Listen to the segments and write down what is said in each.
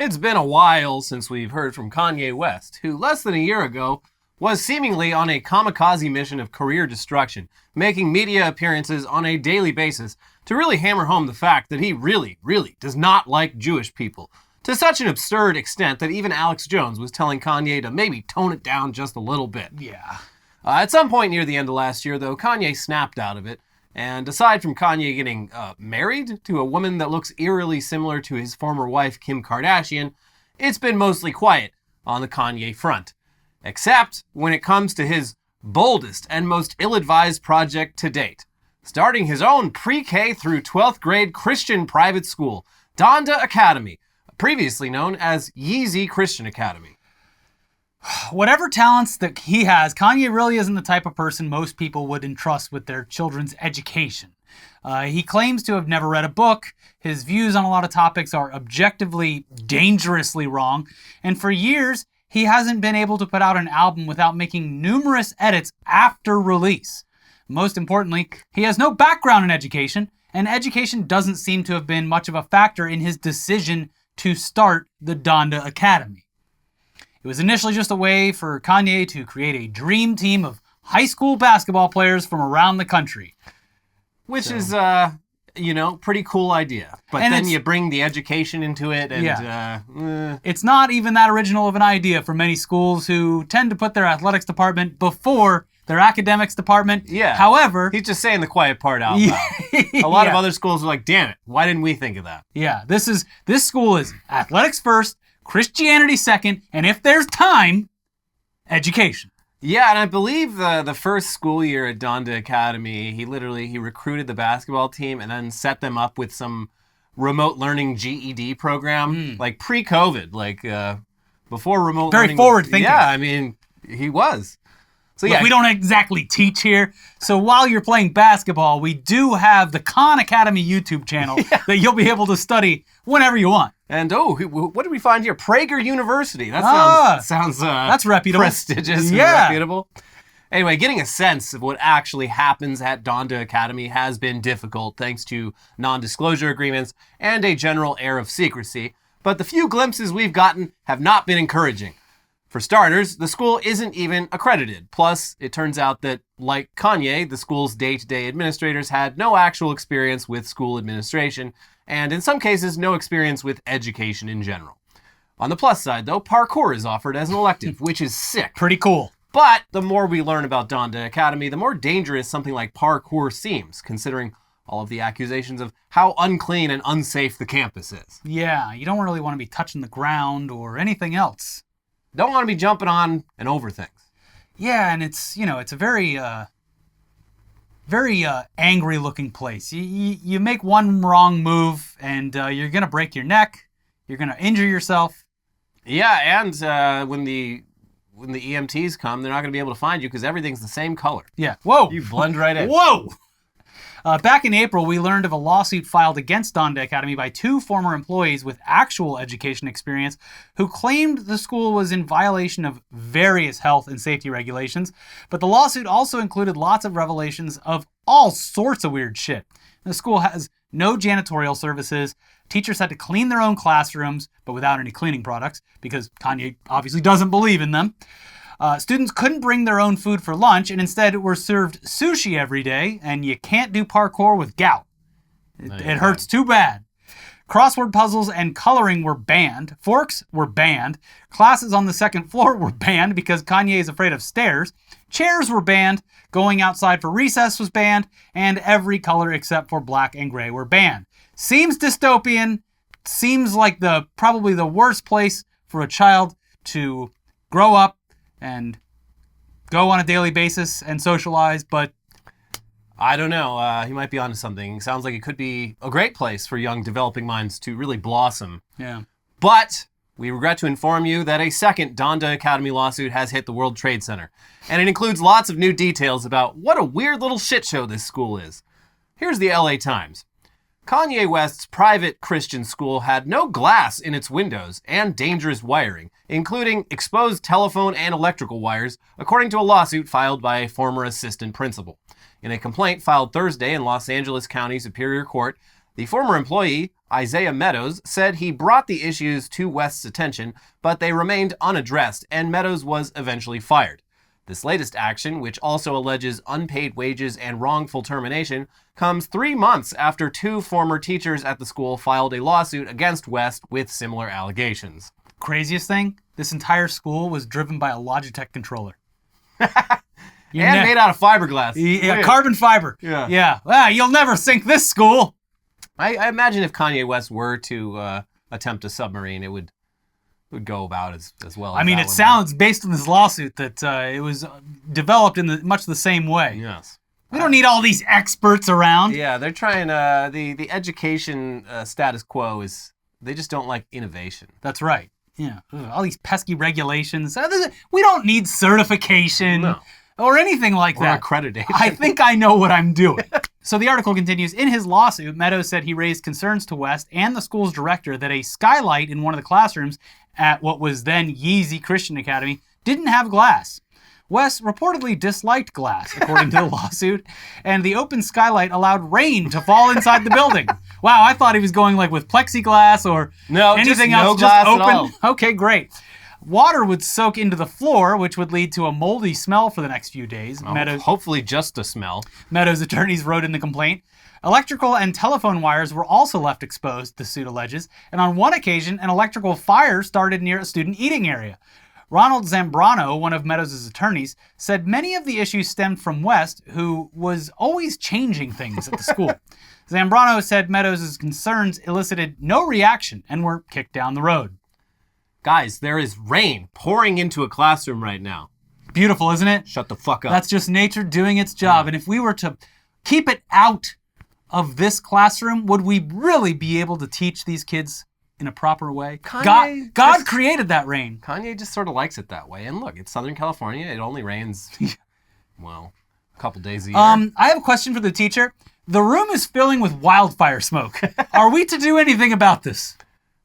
It's been a while since we've heard from Kanye West, who less than a year ago was seemingly on a kamikaze mission of career destruction, making media appearances on a daily basis to really hammer home the fact that he really, really does not like Jewish people, to such an absurd extent that even Alex Jones was telling Kanye to maybe tone it down just a little bit. Yeah. At some point near the end of last year, though, Kanye snapped out of it, and aside from Kanye getting married to a woman that looks eerily similar to his former wife, Kim Kardashian, it's been mostly quiet on the Kanye front. Except when it comes to his boldest and most ill-advised project to date, starting his own pre-K through 12th grade Christian private school, Donda Academy, previously known as Yeezy Christian Academy. Whatever talents that he has, Kanye really isn't the type of person most people would entrust with their children's education. He claims to have never read a book. His views on a lot of topics are objectively dangerously wrong. And for years, he hasn't been able to put out an album without making numerous edits after release. Most importantly, he has no background in education, and education doesn't seem to have been much of a factor in his decision to start the Donda Academy. It was initially just a way for Kanye to create a dream team of high school basketball players from around the country. Which is, pretty cool idea. But then you bring the education into it and... It's not even that original of an idea for many schools who tend to put their athletics department before their academics department. Yeah. However... He's just saying the quiet part out loud. A lot of other schools are like, damn it, why didn't we think of that? Yeah, this school is athletics first, Christianity second, and if there's time, education. Yeah, and I believe the first school year at Donda Academy, he recruited the basketball team and then set them up with some remote learning GED program, like pre-COVID, before remote learning. Very forward thinking. Yeah, I mean, he was. So Look, we don't exactly teach here. So while you're playing basketball, we do have the Khan Academy YouTube channel that you'll be able to study whenever you want. And what did we find here? Prager University. That sounds that's reputable. Prestigious and reputable. Anyway, getting a sense of what actually happens at Donda Academy has been difficult thanks to non-disclosure agreements and a general air of secrecy. But the few glimpses we've gotten have not been encouraging. For starters, the school isn't even accredited. Plus, it turns out that, like Kanye, the school's day-to-day administrators had no actual experience with school administration, and in some cases, no experience with education in general. On the plus side, though, parkour is offered as an elective, which is sick. Pretty cool. But the more we learn about Donda Academy, the more dangerous something like parkour seems, considering all of the accusations of how unclean and unsafe the campus is. Yeah, you don't really want to be touching the ground or anything else. Don't want to be jumping on and over things. Yeah, and it's a very angry looking place. You make one wrong move and you're going to break your neck. You're going to injure yourself. Yeah, and when the EMTs come, they're not going to be able to find you because everything's the same color. Yeah. Whoa. You blend right in. Whoa. Back in April, we learned of a lawsuit filed against Donda Academy by two former employees with actual education experience who claimed the school was in violation of various health and safety regulations. But the lawsuit also included lots of revelations of all sorts of weird shit. The school has no janitorial services. Teachers had to clean their own classrooms, but without any cleaning products, because Kanye obviously doesn't believe in them. Students couldn't bring their own food for lunch and instead were served sushi every day, and you can't do parkour with gout. It hurts too bad. Crossword puzzles and coloring were banned. Forks were banned. Classes on the second floor were banned because Kanye is afraid of stairs. Chairs were banned. Going outside for recess was banned. And every color except for black and gray were banned. Seems dystopian. Seems like probably the worst place for a child to grow up and go on a daily basis and socialize, but I don't know. He might be onto something. Sounds like it could be a great place for young developing minds to really blossom. Yeah. But we regret to inform you that a second Donda Academy lawsuit has hit the World Trade Center, and it includes lots of new details about what a weird little shit show this school is. Here's the LA Times. Kanye West's private Christian school had no glass in its windows and dangerous wiring, including exposed telephone and electrical wires, according to a lawsuit filed by a former assistant principal. In a complaint filed Thursday in Los Angeles County Superior Court, The former employee, Isaiah Meadows, said he brought the issues to West's attention, but they remained unaddressed, and Meadows was eventually fired. This latest action, which also alleges unpaid wages and wrongful termination, comes 3 months after 2 former teachers at the school filed a lawsuit against West with similar allegations. Craziest thing? This entire school was driven by a Logitech controller. Made out of fiberglass. Yeah, carbon fiber. Yeah. Ah, you'll never sink this school. I imagine if Kanye West were to attempt a submarine, it would go about as well. I mean, it sounds, based on this lawsuit, that it was developed in much the same way. Yes. We don't need all these experts around. Yeah, they're trying, the education status quo is, they just don't like innovation. That's right. Yeah. Ugh, all these pesky regulations. We don't need certification. No. Or anything like that. Or accreditation. I think I know what I'm doing. So the article continues, in his lawsuit, Meadows said he raised concerns to West and the school's director that a skylight in one of the classrooms at what was then Yeezy Christian Academy didn't have glass. West reportedly disliked glass, according to the lawsuit, and the open skylight allowed rain to fall inside the building. Wow, I thought he was going like with plexiglass or anything else. No glass just open. at all. Okay, great. Water would soak into the floor, which would lead to a moldy smell for the next few days. Hopefully just a smell. Meadows' attorneys wrote in the complaint. Electrical and telephone wires were also left exposed, the suit alleges, and on one occasion, an electrical fire started near a student eating area. Ronald Zambrano, one of Meadows' attorneys, said many of the issues stemmed from West, who was always changing things at the school. Zambrano said Meadows' concerns elicited no reaction and were kicked down the road. Guys, there is rain pouring into a classroom right now. Beautiful, isn't it? Shut the fuck up. That's just nature doing its job. And if we were to keep it out of this classroom, would we really be able to teach these kids in a proper way? God created that rain. Kanye just sort of likes it that way. And look, it's Southern California. It only rains, well, a couple days a year. I have a question for the teacher. The room is filling with wildfire smoke. Are we to do anything about this?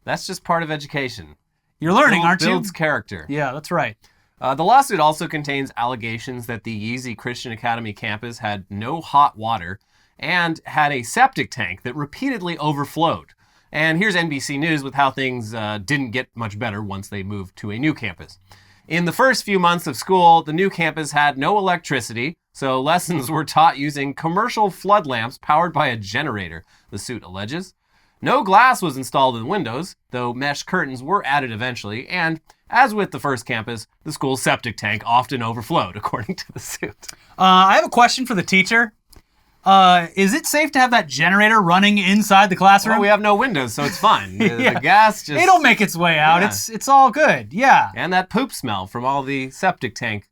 That's just part of education. You're learning, aren't you? Builds character. Yeah, that's right. The lawsuit also contains allegations that the Yeezy Christian Academy campus had no hot water and had a septic tank that repeatedly overflowed. And here's NBC News with how things didn't get much better once they moved to a new campus. In the first few months of school, the new campus had no electricity, so lessons were taught using commercial flood lamps powered by a generator, the suit alleges. No glass was installed in windows, though mesh curtains were added eventually, and as with the first campus, the school's septic tank often overflowed, according to the suit. I have a question for the teacher. Is it safe to have that generator running inside the classroom? Well, we have no windows, so it's fine. The gas just... It'll make its way out. Yeah. It's all good, yeah. And that poop smell from all the septic tank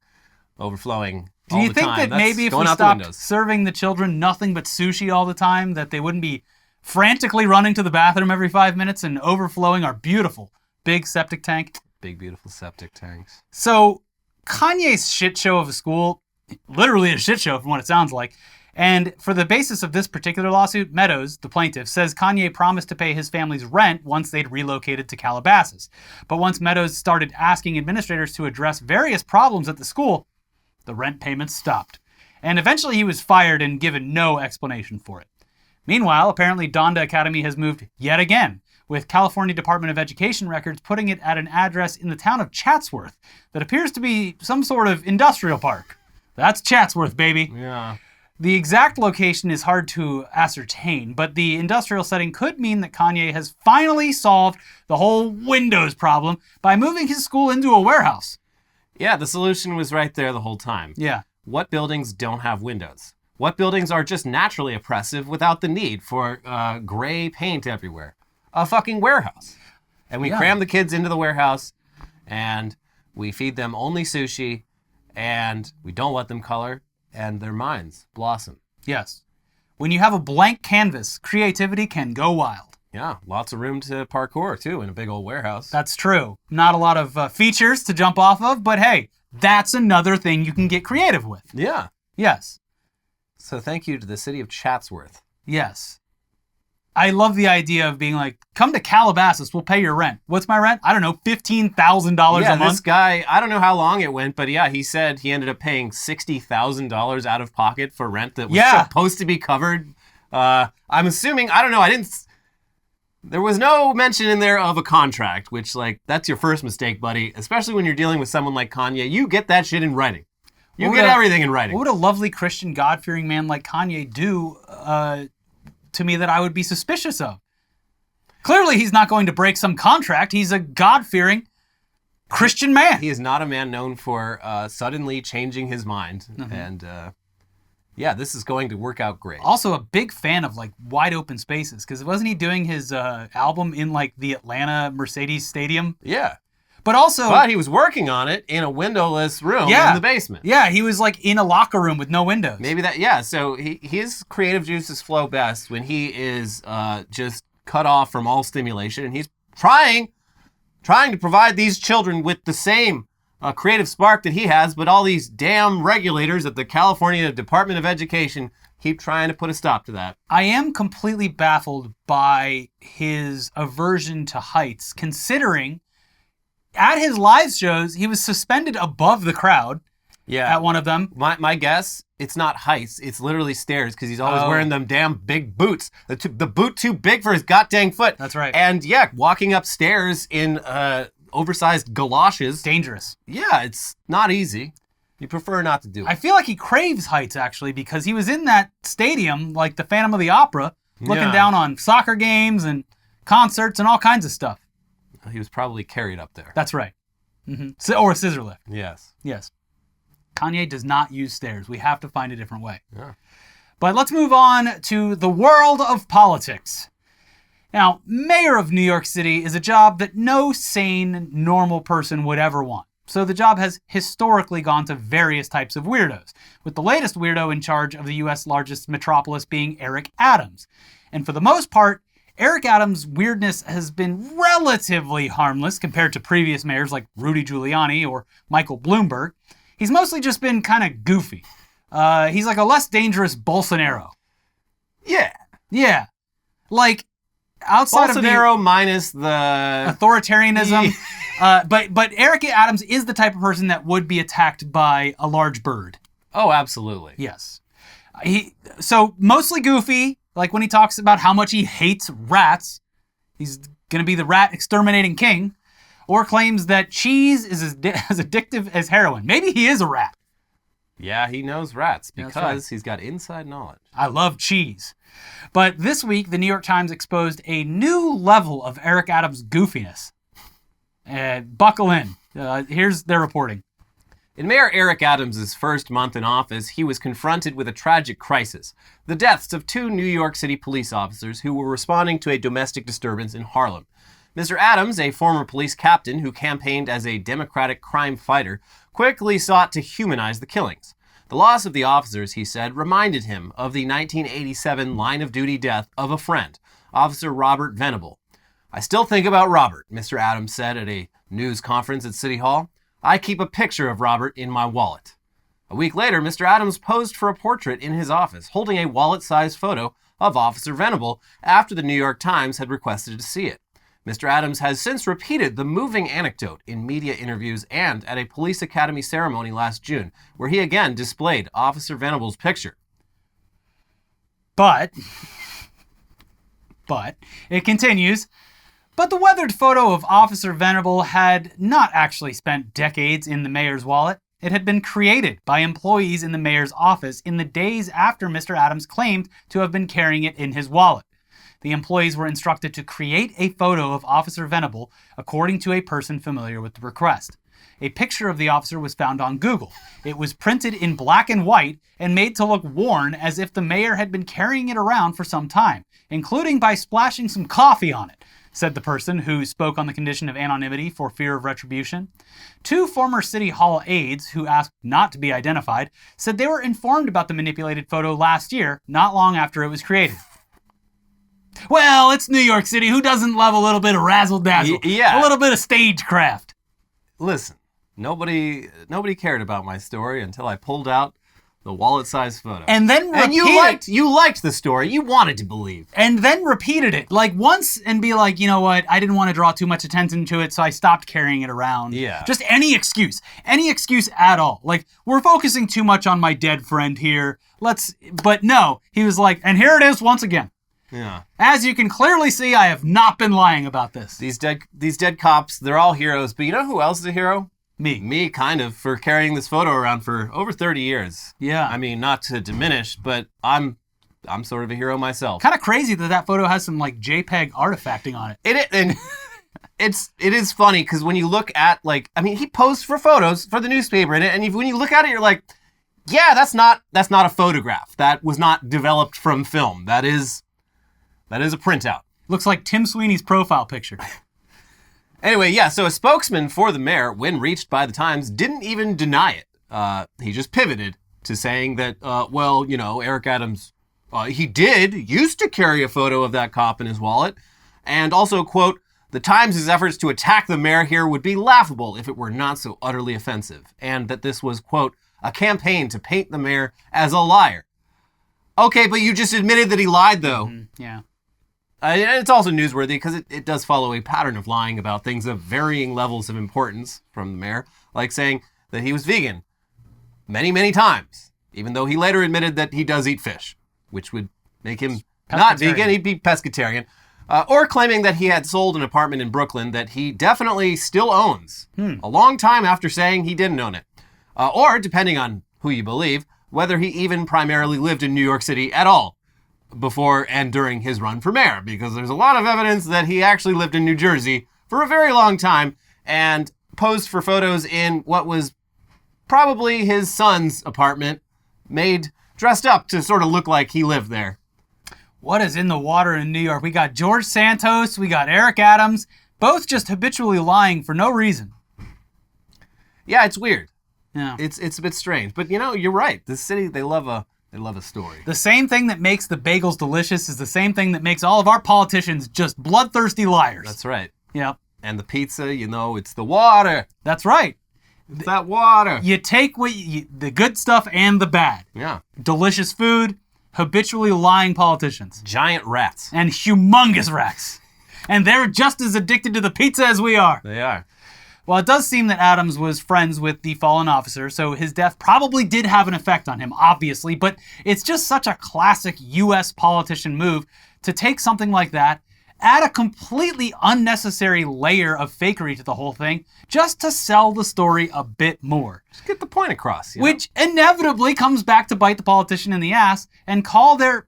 overflowing Do you think that maybe if we stopped serving the children nothing but sushi all the time, that they wouldn't be frantically running to the bathroom every 5 minutes and overflowing our beautiful big septic tank? Big, beautiful septic tanks. So Kanye's shit show of a school, literally a shit show from what it sounds like. And for the basis of this particular lawsuit, Meadows, the plaintiff, says Kanye promised to pay his family's rent once they'd relocated to Calabasas. But once Meadows started asking administrators to address various problems at the school, the rent payments stopped. And eventually he was fired and given no explanation for it. Meanwhile, apparently Donda Academy has moved yet again, with California Department of Education records putting it at an address in the town of Chatsworth that appears to be some sort of industrial park. That's Chatsworth, baby. Yeah. The exact location is hard to ascertain, but the industrial setting could mean that Kanye has finally solved the whole windows problem by moving his school into a warehouse. Yeah, the solution was right there the whole time. Yeah. What buildings don't have windows? What buildings are just naturally oppressive without the need for gray paint everywhere? A fucking warehouse. And we cram the kids into the warehouse, and we feed them only sushi, and we don't let them color, and their minds blossom. Yes. When you have a blank canvas, creativity can go wild. Yeah, lots of room to parkour, too, in a big old warehouse. That's true. Not a lot of features to jump off of, but hey, that's another thing you can get creative with. Yeah. Yes. So thank you to the city of Chatsworth. Yes. I love the idea of being like, come to Calabasas, we'll pay your rent. What's my rent? I don't know, $15,000 a month? Yeah, this guy, I don't know how long it went, but yeah, he said he ended up paying $60,000 out of pocket for rent that was supposed to be covered I'm assuming, I don't know, there was no mention in there of a contract, which, like, that's your first mistake, buddy. Especially when you're dealing with someone like Kanye. You get that shit in writing. You get everything in writing. What would a lovely Christian, God-fearing man like Kanye do to me that I would be suspicious of? Clearly, he's not going to break some contract. He's a God-fearing Christian man. He is not a man known for suddenly changing his mind. Mm-hmm. And, yeah, this is going to work out great. Also a big fan of, like, wide open spaces. Because wasn't he doing his album in, like, the Atlanta Mercedes Stadium? Yeah. But he was working on it in a windowless room in the basement. Yeah, he was like in a locker room with no windows. Maybe that, yeah. So his creative juices flow best when he is just cut off from all stimulation, and he's trying to provide these children with the same creative spark that he has, but all these damn regulators at the California Department of Education keep trying to put a stop to that. I am completely baffled by his aversion to heights, considering at his live shows, he was suspended above the crowd at one of them. My guess, it's not heights. It's literally stairs because he's always wearing them damn big boots. The boot too big for his goddamn foot. That's right. And yeah, walking upstairs in oversized galoshes. Dangerous. Yeah, it's not easy. You prefer not to do it. I feel like he craves heights, actually, because he was in that stadium, like the Phantom of the Opera, looking down on soccer games and concerts and all kinds of stuff. He was probably carried up there. That's right. Mm-hmm. Or a scissor lift. Yes. Kanye does not use stairs. We have to find a different way. Yeah. But let's move on to the world of politics. Now, mayor of New York City is a job that no sane, normal person would ever want. So the job has historically gone to various types of weirdos, with the latest weirdo in charge of the U.S. largest metropolis being Eric Adams. And for the most part, Eric Adams' weirdness has been relatively harmless compared to previous mayors like Rudy Giuliani or Michael Bloomberg. He's mostly just been kind of goofy. He's like a less dangerous Bolsonaro. Yeah. Like, outside of Bolsonaro minus the authoritarianism. But Eric Adams is the type of person that would be attacked by a large bird. Oh, absolutely. Yes. So mostly goofy. Like when he talks about how much he hates rats, he's going to be the rat exterminating king, or claims that cheese is as addictive as heroin. Maybe he is a rat. Yeah, he knows rats because he's got inside knowledge. I love cheese. But this week, the New York Times exposed a new level of Eric Adams' goofiness. Buckle in. Here's their reporting. In Mayor Eric Adams' first month in office, he was confronted with a tragic crisis: the deaths of 2 New York City police officers who were responding to a domestic disturbance in Harlem. Mr. Adams, a former police captain who campaigned as a Democratic crime fighter, quickly sought to humanize the killings. The loss of the officers, he said, reminded him of the 1987 line-of-duty death of a friend, Officer Robert Venable. "I still think about Robert," Mr. Adams said at a news conference at City Hall. "I keep a picture of Robert in my wallet." A week later, Mr. Adams posed for a portrait in his office, holding a wallet-sized photo of Officer Venable after the New York Times had requested to see it. Mr. Adams has since repeated the moving anecdote in media interviews and at a police academy ceremony last June, where he again displayed Officer Venable's picture. But it continues. But the weathered photo of Officer Venable had not actually spent decades in the mayor's wallet. It had been created by employees in the mayor's office in the days after Mr. Adams claimed to have been carrying it in his wallet. The employees were instructed to create a photo of Officer Venable according to a person familiar with the request. A picture of the officer was found on Google. It was printed in black and white and made to look worn, as if the mayor had been carrying it around for some time, including by splashing some coffee on it, said the person who spoke on the condition of anonymity for fear of retribution. 2 former City Hall aides, who asked not to be identified, said they were informed about the manipulated photo last year, not long after it was created. Well, it's New York City. Who doesn't love a little bit of razzle-dazzle? Yeah. A little bit of stagecraft. Listen, nobody cared about my story until I pulled out The wallet-sized photo. And then and you liked the story. You wanted to believe. And then repeated it like once and be like, you know what? I didn't want to draw too much attention to it, so I stopped carrying it around. Yeah. Just any excuse at all. Like, we're focusing too much on my dead friend here. But no, he was like, and here it is once again. Yeah. As you can clearly see, I have not been lying about this. These dead cops, they're all heroes. But you know who else is a hero? Me, kind of, for carrying this photo around for over 30 years. Yeah. I mean, not to diminish, but I'm sort of a hero myself. Kind of crazy that photo has some like JPEG artifacting on it. It is funny because when you look at he posed for photos for the newspaper in it, and when you look at it, you're like, yeah, that's not a photograph. That was not developed from film. That is a printout. Looks like Tim Sweeney's profile picture. Anyway, yeah, so a spokesman for the mayor, when reached by the Times, didn't even deny it. He just pivoted to saying that, Eric Adams, he used to carry a photo of that cop in his wallet. And also, quote, the Times' efforts to attack the mayor here would be laughable if it were not so utterly offensive. And that this was, quote, a campaign to paint the mayor as a liar. Okay, but you just admitted that he lied, though. Mm-hmm. Yeah. And it's also newsworthy because it does follow a pattern of lying about things of varying levels of importance from the mayor, like saying that he was vegan many, many times, even though he later admitted that he does eat fish, which would make him not vegan, he'd be pescatarian, or claiming that he had sold an apartment in Brooklyn that he definitely still owns, a long time after saying he didn't own it, or, depending on who you believe, whether he even primarily lived in New York City at all, before and during his run for mayor, because there's a lot of evidence that he actually lived in New Jersey for a very long time and posed for photos in what was probably his son's apartment, dressed up to sort of look like he lived there. What is in the water in New York? We got George Santos, we got Eric Adams, both just habitually lying for no reason. Yeah, it's weird. Yeah. It's a bit strange, but you're right. This city, they love a story. The same thing that makes the bagels delicious is the same thing that makes all of our politicians just bloodthirsty liars. That's right. Yep. And the pizza, it's the water. That's right. It's that water. You take the good stuff and the bad. Yeah. Delicious food, habitually lying politicians. Giant rats. And humongous rats. And they're just as addicted to the pizza as we are. They are. Well, it does seem that Adams was friends with the fallen officer, so his death probably did have an effect on him, obviously, but it's just such a classic U.S. politician move to take something like that, add a completely unnecessary layer of fakery to the whole thing, just to sell the story a bit more. Just get the point across. Which inevitably comes back to bite the politician in the ass and call their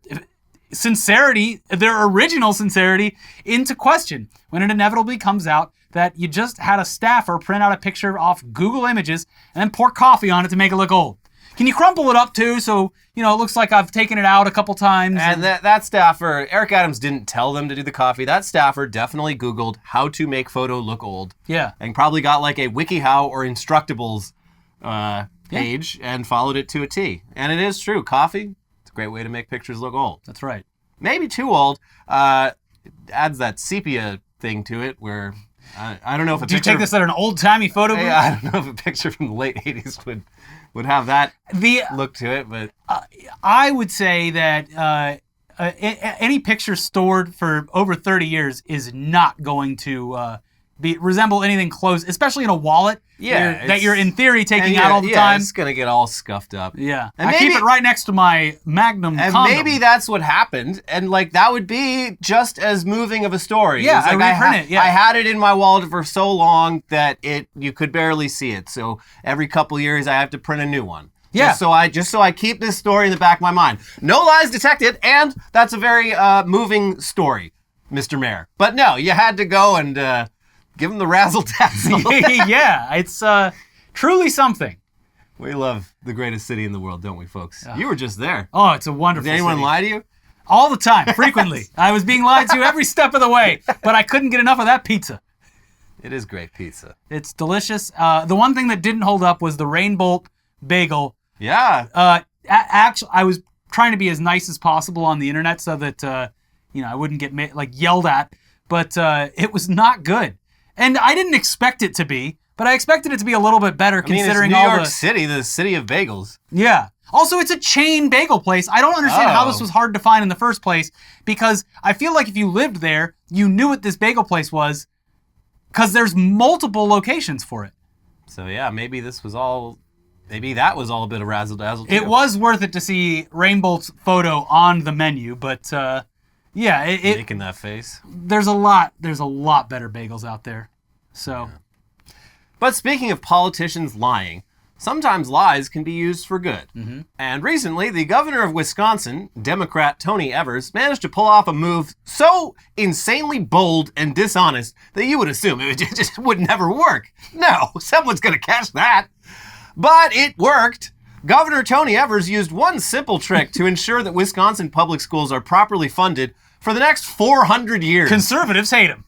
original sincerity, into question when it inevitably comes out that you just had a staffer print out a picture off Google Images and then pour coffee on it to make it look old. Can you crumple it up too so, it looks like I've taken it out a couple times? And that staffer, Eric Adams didn't tell them to do the coffee. That staffer definitely Googled how to make photo look old. Yeah. And probably got like a WikiHow or Instructables page and followed it to a T. And it is true. Coffee, it's a great way to make pictures look old. That's right. Maybe too old. It adds that sepia thing to it where... I don't know if Do you take this at an old-timey photo booth? I don't know if a picture from the late 80s would have that look to it, but... I would say that any picture stored for over 30 years is not going to resemble anything close, especially in a wallet that you're in theory taking out all the time. It's going to get all scuffed up. Yeah. And I keep it right next to my Magnum condom. Maybe that's what happened, and that would be just as moving of a story. Yeah, I reprint it. Yeah. I had it in my wallet for so long that you could barely see it, so every couple years I have to print a new one. Yeah. Just so I keep this story in the back of my mind. No lies detected, and that's a very moving story, Mr. Mayor. But no, you had to go and... give him the razzle-dazzle. Yeah, it's truly something. We love the greatest city in the world, don't we, folks? You were just there. Oh, it's a wonderful Did anyone city. lie to you? All the time, frequently. I was being lied to every step of the way, but I couldn't get enough of that pizza. It is great pizza. It's delicious. The one thing that didn't hold up was the Rainbolt bagel. Yeah. Actually, I was trying to be as nice as possible on the internet so that I wouldn't get yelled at, but it was not good. And I didn't expect it to be, but I expected it to be a little bit better considering it's all New York City, the city of bagels. Yeah. Also, it's a chain bagel place. I don't understand how this was hard to find in the first place, because I feel like if you lived there, you knew what this bagel place was, because there's multiple locations for it. So yeah, maybe that was all a bit of razzle-dazzle too. It was worth it to see Rainbolt's photo on the menu, but yeah, making that face. There's a lot better bagels out there. So, But speaking of politicians lying, sometimes lies can be used for good. Mm-hmm. And recently, the governor of Wisconsin, Democrat Tony Evers, managed to pull off a move so insanely bold and dishonest that you would assume it just would never work. No, someone's going to catch that. But it worked. Governor Tony Evers used one simple trick to ensure that Wisconsin public schools are properly funded for the next 400 years. Conservatives hate him.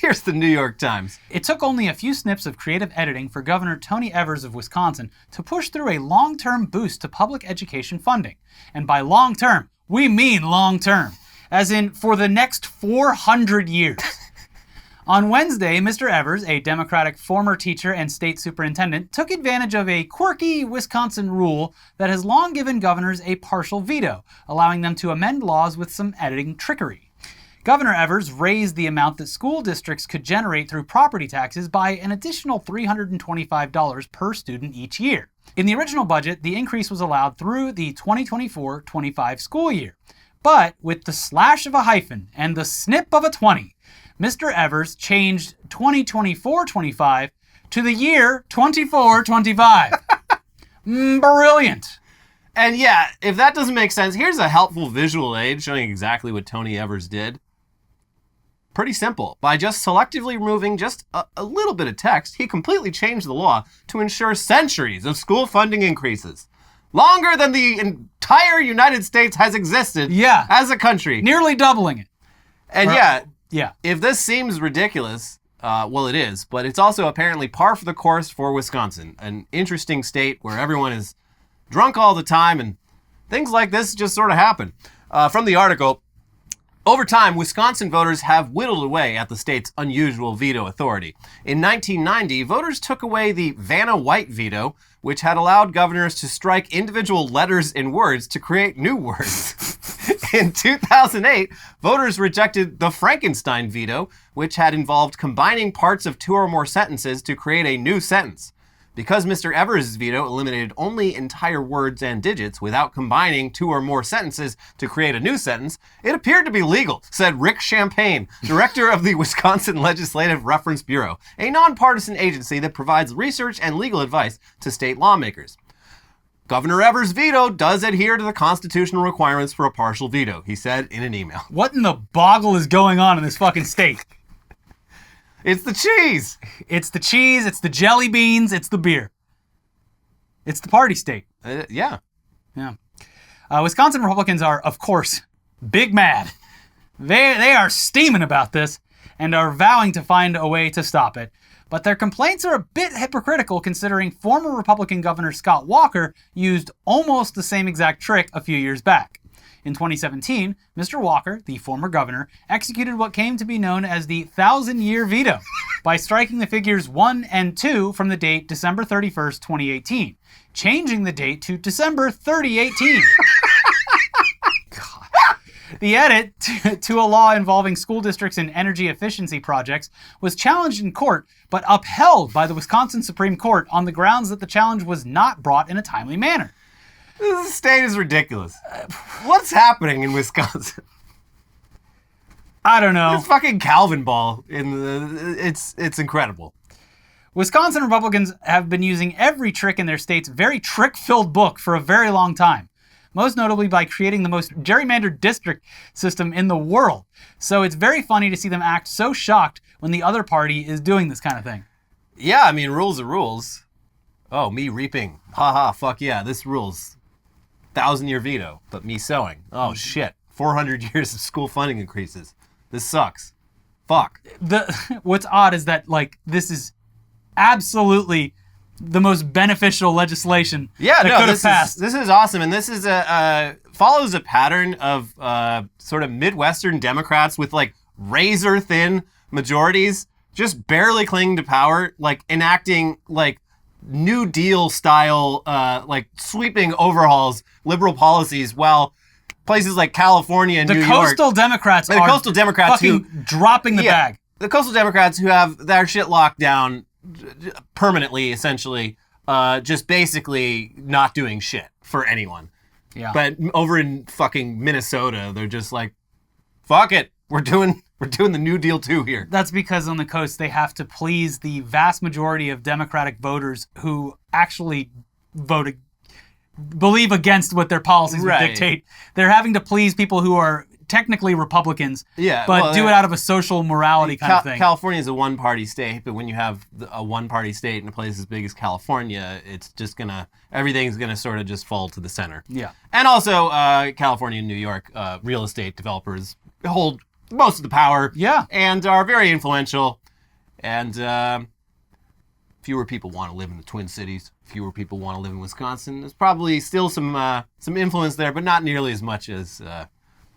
Here's the New York Times. It took only a few snips of creative editing for Governor Tony Evers of Wisconsin to push through a long-term boost to public education funding. And by long-term, we mean long-term, as in for the next 400 years. On Wednesday, Mr. Evers, a Democratic former teacher and state superintendent, took advantage of a quirky Wisconsin rule that has long given governors a partial veto, allowing them to amend laws with some editing trickery. Governor Evers raised the amount that school districts could generate through property taxes by an additional $325 per student each year. In the original budget, the increase was allowed through the 2024-25 school year. But with the slash of a hyphen and the snip of a 20, Mr. Evers changed 2024-25 to the year 24-25. Brilliant. And yeah, if that doesn't make sense, here's a helpful visual aid showing exactly what Tony Evers did. Pretty simple. By just selectively removing just a little bit of text, he completely changed the law to ensure centuries of school funding increases. Longer than the entire United States has existed as a country. Nearly doubling it. And yeah, if this seems ridiculous, well, it is, but it's also apparently par for the course for Wisconsin, an interesting state where everyone is drunk all the time and things like this just sort of happen. From the article, over time, Wisconsin voters have whittled away at the state's unusual veto authority. In 1990, voters took away the Vanna White veto, which had allowed governors to strike individual letters and words to create new words. In 2008, voters rejected the Frankenstein veto, which had involved combining parts of two or more sentences to create a new sentence. Because Mr. Evers' veto eliminated only entire words and digits without combining two or more sentences to create a new sentence, it appeared to be legal, said Rick Champagne, director of the Wisconsin Legislative Reference Bureau, a nonpartisan agency that provides research and legal advice to state lawmakers. Governor Evers' veto does adhere to the constitutional requirements for a partial veto, he said in an email. What in the boggle is going on in this fucking state? It's the cheese. It's the cheese, it's the jelly beans, it's the beer. It's the party state. Yeah. Wisconsin Republicans are, of course, big mad. They are steaming about this and are vowing to find a way to stop it. But their complaints are a bit hypocritical considering former Republican Governor Scott Walker used almost the same exact trick a few years back. In 2017, Mr. Walker, the former governor, executed what came to be known as the 1,000-year veto by striking the figures 1 and 2 from the date December 31st, 2018, changing the date to December 3018. The edit to a law involving school districts and energy efficiency projects was challenged in court, but upheld by the Wisconsin Supreme Court on the grounds that the challenge was not brought in a timely manner. This state is ridiculous. What's happening in Wisconsin? I don't know. It's fucking Calvin ball. It's incredible. Wisconsin Republicans have been using every trick in their state's very trick-filled book for a very long time. Most notably by creating the most gerrymandered district system in the world. So it's very funny to see them act so shocked when the other party is doing this kind of thing. Yeah, I mean, rules are rules. Oh, me reaping. Haha, fuck yeah, this rules. 1,000-year veto, but me sowing. Oh shit, 400 years of school funding increases. This sucks. Fuck. What's odd is that, like, this is absolutely the most beneficial legislation that could have passed. This is awesome, and this is follows a pattern of sort of Midwestern Democrats with like razor thin majorities, just barely clinging to power, like enacting like New Deal style, like sweeping overhauls, liberal policies, while places like California and New York. The coastal Democrats who dropping the bag. The coastal Democrats who have their shit locked down permanently, essentially, just basically not doing shit for anyone. Yeah. But over in fucking Minnesota, they're just like, fuck it, we're doing the New Deal too here. That's because on the coast they have to please the vast majority of Democratic voters who actually believe against what their policies would dictate. They're having to please people who are technically Republicans, but do it out of a social morality kind of thing. California is a one-party state, but when you have a one-party state in a place as big as California, it's just everything's gonna sort of just fall to the center. Yeah. And also, California and New York real estate developers hold most of the power. Yeah. And are very influential. And fewer people want to live in the Twin Cities. Fewer people want to live in Wisconsin. There's probably still some influence there, but not nearly as much as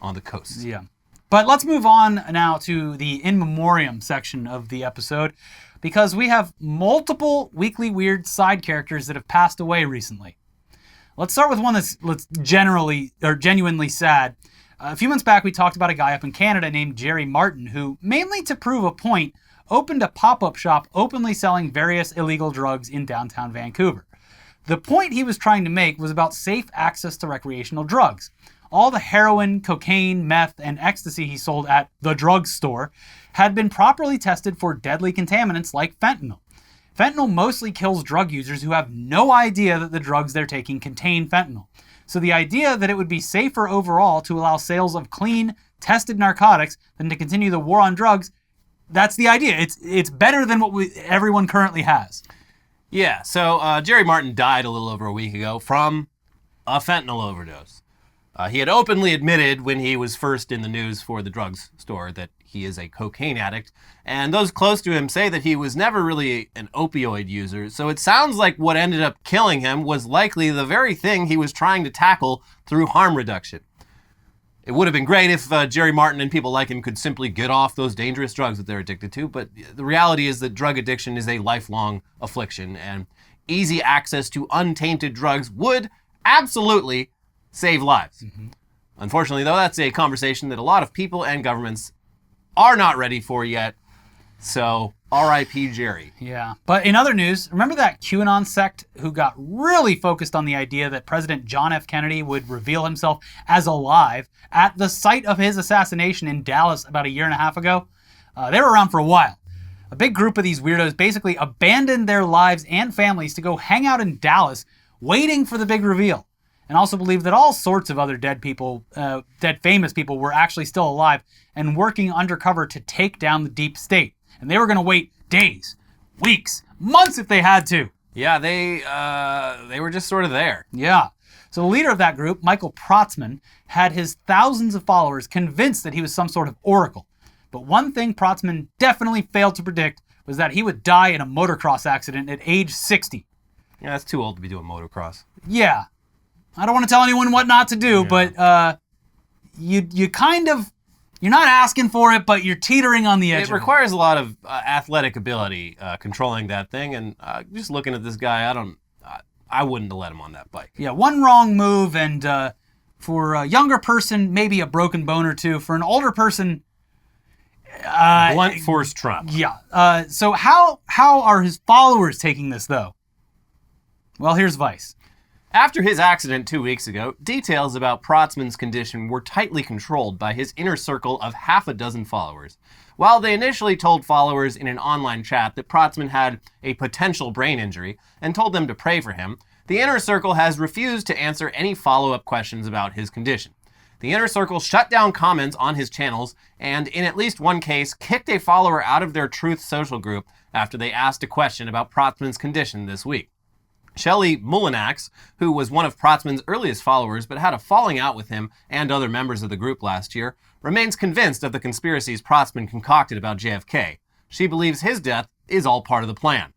on the coast. Yeah. But let's move on now to the in memoriam section of the episode, because we have multiple Weekly Weird side characters that have passed away recently. Let's start with one that's genuinely sad. A few months back, we talked about a guy up in Canada named Jerry Martin, who, mainly to prove a point, opened a pop-up shop openly selling various illegal drugs in downtown Vancouver. The point he was trying to make was about safe access to recreational drugs. All the heroin, cocaine, meth, and ecstasy he sold at the drugstore had been properly tested for deadly contaminants like fentanyl. Fentanyl mostly kills drug users who have no idea that the drugs they're taking contain fentanyl. So the idea that it would be safer overall to allow sales of clean, tested narcotics than to continue the war on drugs, that's the idea. It's better than what everyone currently has. Yeah, so Jerry Martin died a little over a week ago from a fentanyl overdose. He had openly admitted when he was first in the news for the drugstore that he is a cocaine addict, and those close to him say that he was never really an opioid user, so it sounds like what ended up killing him was likely the very thing he was trying to tackle through harm reduction. It would have been great if Jerry Martin and people like him could simply get off those dangerous drugs that they're addicted to, but the reality is that drug addiction is a lifelong affliction, and easy access to untainted drugs would absolutely save lives. Mm-hmm. Unfortunately, though, that's a conversation that a lot of people and governments are not ready for yet. So, R.I.P. Jerry. Yeah. But in other news, remember that QAnon sect who got really focused on the idea that President John F. Kennedy would reveal himself as alive at the site of his assassination in Dallas about a year and a half ago? They were around for a while. A big group of these weirdos basically abandoned their lives and families to go hang out in Dallas waiting for the big reveal. And also believed that all sorts of other dead famous people were actually still alive and working undercover to take down the deep state. And they were going to wait days, weeks, months if they had to. Yeah, they were just sort of there. Yeah. So the leader of that group, Michael Protzman, had his thousands of followers convinced that he was some sort of oracle. But one thing Protzman definitely failed to predict was that he would die in a motocross accident at age 60. Yeah, that's too old to be doing motocross. Yeah. I don't want to tell anyone what not to do, but you kind of, you're not asking for it, but you're teetering on the edge. It requires a lot of athletic ability controlling that thing, and just looking at this guy, I wouldn't have let him on that bike. Yeah, one wrong move, and for a younger person, maybe a broken bone or two. For an older person, blunt force trauma. Yeah. So how are his followers taking this, though? Well, here's Vice. After his accident 2 weeks ago, details about Protzman's condition were tightly controlled by his inner circle of half a dozen followers. While they initially told followers in an online chat that Protzman had a potential brain injury and told them to pray for him, the inner circle has refused to answer any follow-up questions about his condition. The inner circle shut down comments on his channels and, in at least one case, kicked a follower out of their Truth social group after they asked a question about Protzman's condition this week. Shelley Mullinax, who was one of Protzman's earliest followers but had a falling out with him and other members of the group last year, remains convinced of the conspiracies Protzman concocted about JFK. She believes his death is all part of the plan.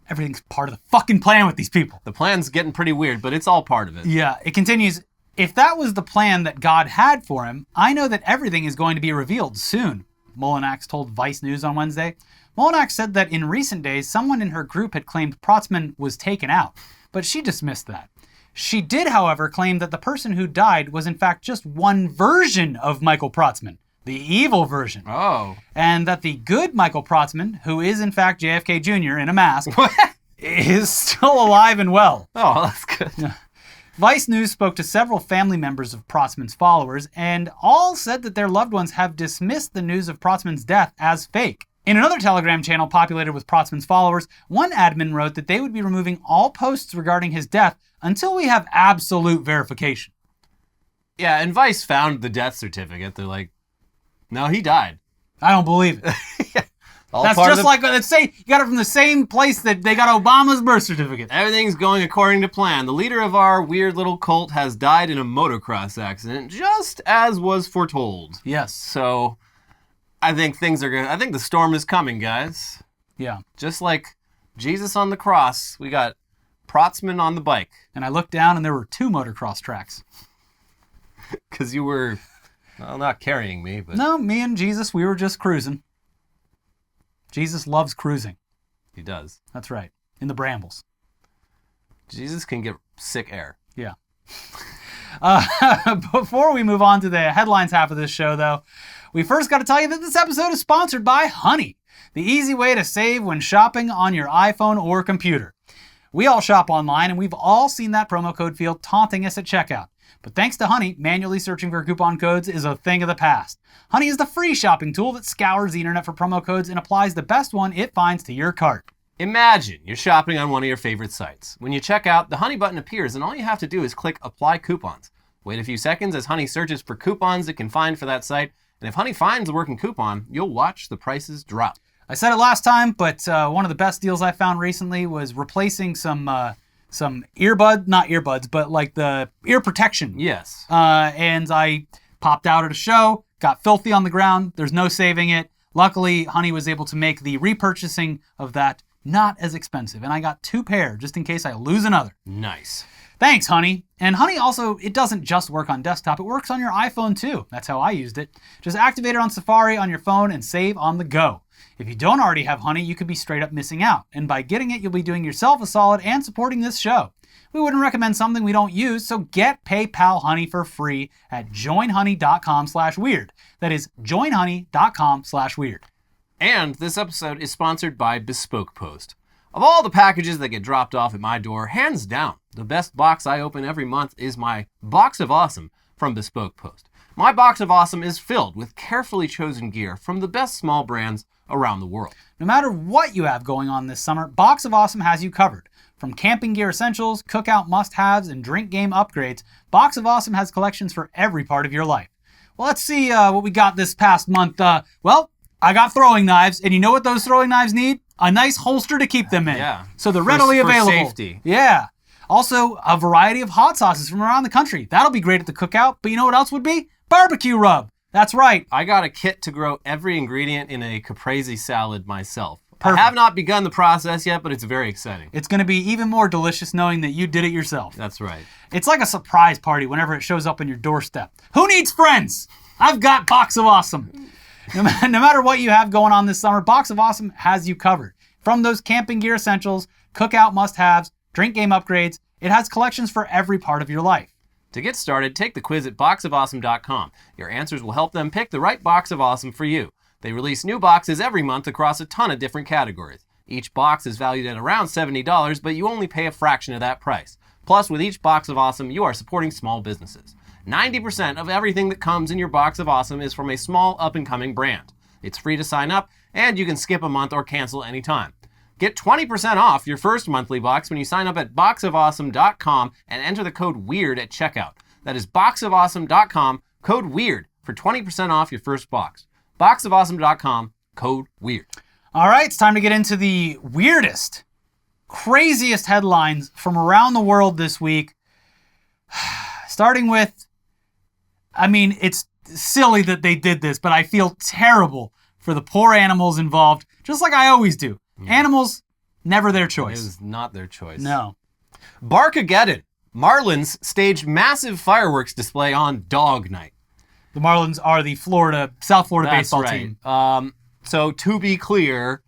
Everything's part of the fucking plan with these people. The plan's getting pretty weird, but it's all part of it. Yeah, it continues. If that was the plan that God had for him, I know that everything is going to be revealed soon, Mullinax told Vice News on Wednesday. Molnak said that in recent days, someone in her group had claimed Protzman was taken out, but she dismissed that. She did, however, claim that the person who died was in fact just one version of Michael Protzman, the evil version. Oh. And that the good Michael Protzman, who is in fact JFK Jr. in a mask, is still alive and well. Oh, that's good. Vice News spoke to several family members of Protzman's followers, and all said that their loved ones have dismissed the news of Protzman's death as fake. In another Telegram channel populated with Protzman's followers, one admin wrote that they would be removing all posts regarding his death until we have absolute verification. Yeah, and Vice found the death certificate. They're like, no, he died. I don't believe it. All That's part just of the- like, let's say you got it from the same place that they got Obama's birth certificate. Everything's going according to plan. The leader of our weird little cult has died in a motocross accident, just as was foretold. Yes. So, I think I think the storm is coming, guys. Yeah. Just like Jesus on the cross, we got Protzman on the bike. And I looked down and there were 2 motocross tracks. Because you were, well, not carrying me, but... No, me and Jesus, we were just cruising. Jesus loves cruising. He does. That's right. In the brambles. Jesus can get sick air. Yeah. Before we move on to the headlines half of this show, though, we first got to tell you that this episode is sponsored by Honey, the easy way to save when shopping on your iPhone or computer. We all shop online, and we've all seen that promo code field taunting us at checkout. But thanks to Honey, manually searching for coupon codes is a thing of the past. Honey is the free shopping tool that scours the internet for promo codes and applies the best one it finds to your cart. Imagine you're shopping on one of your favorite sites. When you check out, the Honey button appears, and all you have to do is click Apply Coupons. Wait a few seconds as Honey searches for coupons it can find for that site, and if Honey finds a working coupon, you'll watch the prices drop. I said it last time, but one of the best deals I found recently was replacing some not earbuds, but like the ear protection. Yes. And I popped out at a show, got filthy on the ground. There's no saving it. Luckily, Honey was able to make the repurchasing of that not as expensive. And I got 2 pair just in case I lose another. Nice. Thanks, Honey. And Honey also, it doesn't just work on desktop. It works on your iPhone too. That's how I used it. Just activate it on Safari on your phone and save on the go. If you don't already have Honey, you could be straight up missing out. And by getting it, you'll be doing yourself a solid and supporting this show. We wouldn't recommend something we don't use, so get PayPal Honey for free at joinhoney.com/weird. That is joinhoney.com/weird. And this episode is sponsored by Bespoke Post. Of all the packages that get dropped off at my door, hands down, the best box I open every month is my Box of Awesome from Bespoke Post. My Box of Awesome is filled with carefully chosen gear from the best small brands around the world. No matter what you have going on this summer, Box of Awesome has you covered. From camping gear essentials, cookout must-haves, and drink game upgrades, Box of Awesome has collections for every part of your life. Well, let's see what we got this past month. Well, I got throwing knives, and you know what those throwing knives need? A nice holster to keep them in. Yeah. So they're readily available. For safety. Yeah. Also, a variety of hot sauces from around the country. That'll be great at the cookout, but you know what else would be? Barbecue rub. That's right. I got a kit to grow every ingredient in a caprese salad myself. Perfect. I have not begun the process yet, but it's very exciting. It's going to be even more delicious knowing that you did it yourself. That's right. It's like a surprise party whenever it shows up on your doorstep. Who needs friends? I've got Box of Awesome. No matter what you have going on this summer, Box of Awesome has you covered. From those camping gear essentials, cookout must-haves, drink game upgrades, it has collections for every part of your life. To get started, take the quiz at boxofawesome.com. Your answers will help them pick the right Box of Awesome for you. They release new boxes every month across a ton of different categories. Each box is valued at around $70, but you only pay a fraction of that price. Plus, with each Box of Awesome, you are supporting small businesses. 90% of everything that comes in your Box of Awesome is from a small up-and-coming brand. It's free to sign up, and you can skip a month or cancel anytime. Get 20% off your first monthly box when you sign up at boxofawesome.com and enter the code WEIRD at checkout. That is boxofawesome.com, code WEIRD for 20% off your first box. boxofawesome.com, code WEIRD. All right, it's time to get into the weirdest, craziest headlines from around the world this week. Starting with, I mean, it's silly that they did this, but I feel terrible for the poor animals involved, just like I always do. Animals, never their It choice. was not their choice. No. Barkageddon. Marlins staged massive fireworks display on Dog Night. The Marlins are the South Florida That's baseball right. team. So to be clear,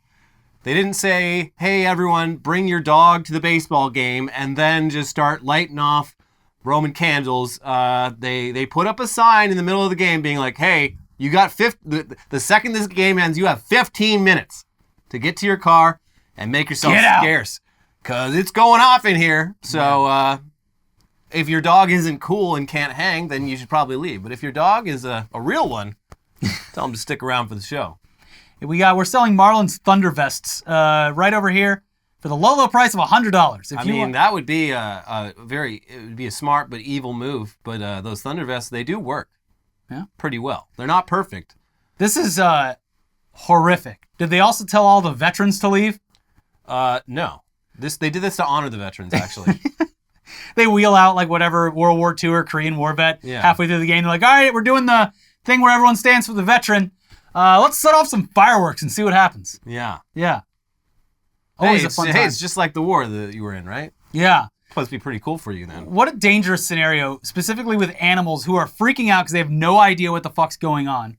They didn't say, hey, everyone, bring your dog to the baseball game and then just start lighting off Roman candles. They put up a sign in the middle of the game being like, hey, you got the second this game ends, you have 15 minutes to get to your car and make yourself scarce. Because it's going off in here. So if your dog isn't cool and can't hang, then you should probably leave. But if your dog is a real one, tell them to stick around for the show. We're selling Marlins Thunder vests right over here for the low price of $100. That would be it would be a smart but evil move. But those Thunder vests, they do work pretty well. They're not perfect. This is horrific. Did they also tell all the veterans to leave? No. They did this to honor the veterans, actually. They wheel out like whatever World War II or Korean War vet halfway through the game. They're like, all right, we're doing the thing where everyone stands for the veteran. Let's set off some fireworks and see what happens. Yeah. Yeah. Always a fun time. Hey, it's just like the war that you were in, right? Yeah. Supposed to be pretty cool for you then. What a dangerous scenario, specifically with animals who are freaking out because they have no idea what the fuck's going on.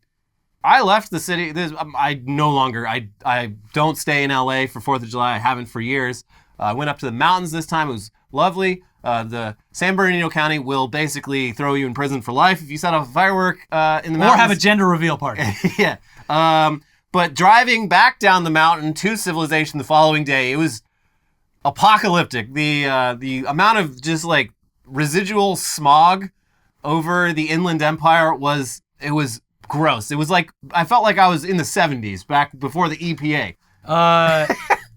I left the city. I no longer. I don't stay in LA for 4th of July. I haven't for years. I went up to the mountains this time. It was lovely. The San Bernardino County will basically throw you in prison for life if you set off a firework in the mountains. Or have a gender reveal party. Yeah. But driving back down the mountain to civilization the following day, it was apocalyptic. The amount of just like residual smog over the Inland Empire was gross. It was like I felt like I was in the 70s back before the EPA.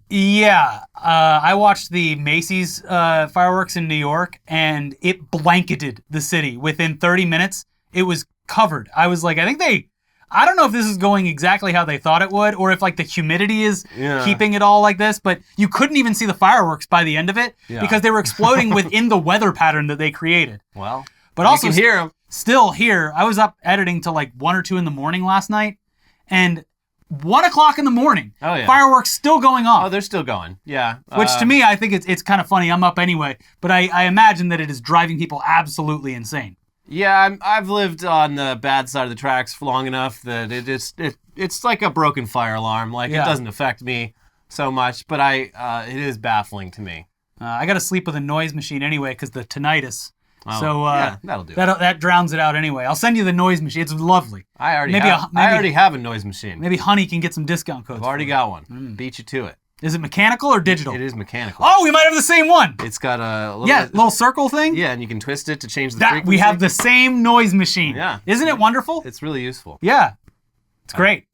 Yeah. I watched the Macy's fireworks in New York, and it blanketed the city. Within 30 minutes, it was covered. I was like, I don't know if this is going exactly how they thought it would, or if like the humidity is keeping it all like this, but you couldn't even see the fireworks by the end of it because they were exploding within the weather pattern that they created. Well, but also you can hear them. Still here, I was up editing till like 1 or 2 in the morning last night, and 1 o'clock in the morning, fireworks still going off. Oh, they're still going. Yeah. Which to me, I think it's kind of funny. I'm up anyway, but I imagine that it is driving people absolutely insane. Yeah, I've lived on the bad side of the tracks for long enough that it's like a broken fire alarm. Like it doesn't affect me so much, but it is baffling to me. I got to sleep with a noise machine anyway because the tinnitus. Oh, so that'll do. That drowns it out anyway. I'll send you the noise machine. It's lovely. I already have a noise machine. Maybe Honey can get some discount codes. I've already got one. Beat you to it. Is it mechanical or digital? It is mechanical. Oh, we might have the same one. It's got a little circle thing. Yeah, and you can twist it to change the frequency. We have the same noise machine. Yeah. Isn't it wonderful? It's really useful. Yeah. It's great.